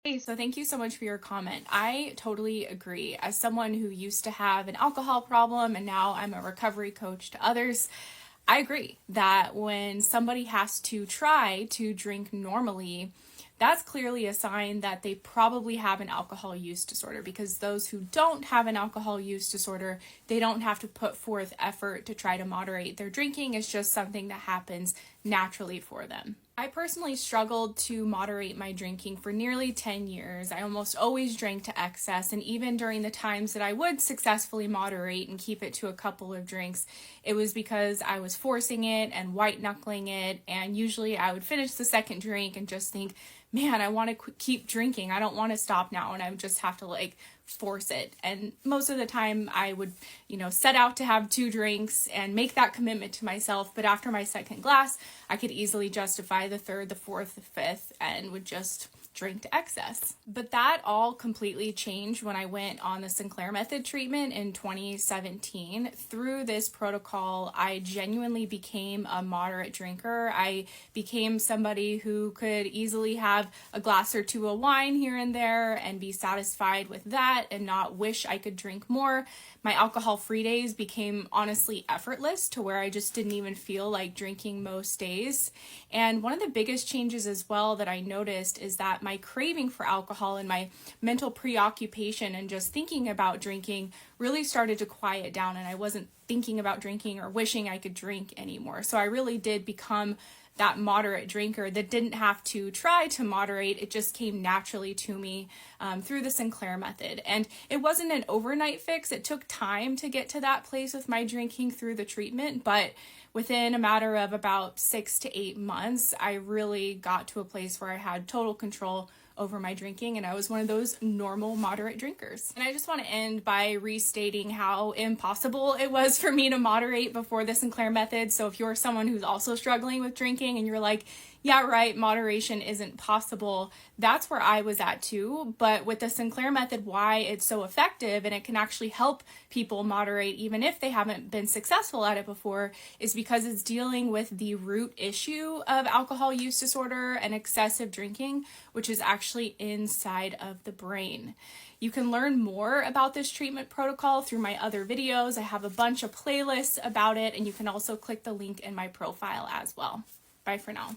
Hey, so thank you so much for your comment. I totally agree. As someone who used to have an alcohol problem and now I'm a recovery coach to others, I agree that when somebody has to try to drink normally, that's clearly a sign that they probably have an alcohol use disorder, because those who don't have an alcohol use disorder, they don't have to put forth effort to try to moderate their drinking. It's just something that happens naturally for them. I personally struggled to moderate my drinking for nearly 10 years. I almost always drank to excess, and even during the times that I would successfully moderate and keep it to a couple of drinks, it was because I was forcing it and white knuckling it, and usually I would finish the second drink and just think, man, I want to keep drinking. I don't want to stop now, and I would just have to force it. And most of the time I would, set out to have 2 drinks and make that commitment to myself. But after my second glass, I could easily justify the third, the fourth, the fifth, and would just drink to excess. But that all completely changed when I went on the Sinclair Method treatment in 2017. Through this protocol, I genuinely became a moderate drinker. I became somebody who could easily have a glass or 2 of wine here and there and be satisfied with that and not wish I could drink more. My alcohol-free days became honestly effortless, to where I just didn't even feel like drinking most days. And one of the biggest changes as well that I noticed is that my craving for alcohol and my mental preoccupation and just thinking about drinking really started to quiet down, and I wasn't thinking about drinking or wishing I could drink anymore. So I really did become that moderate drinker that didn't have to try to moderate. It just came naturally to me through the Sinclair Method. And it wasn't an overnight fix. It took time to get to that place with my drinking through the treatment, but within a matter of about 6 to 8 months, I really got to a place where I had total control over my drinking, and I was one of those normal moderate drinkers. And I just want to end by restating how impossible it was for me to moderate before the Sinclair Method. So if you're someone who's also struggling with drinking and you're like, yeah, right, moderation isn't possible, that's where I was at too. But with the Sinclair Method, why it's so effective and it can actually help people moderate even if they haven't been successful at it before, is because it's dealing with the root issue of alcohol use disorder and excessive drinking, which is actually inside of the brain. You can learn more about this treatment protocol through my other videos. I have a bunch of playlists about it, and you can also click the link in my profile as well. Bye for now.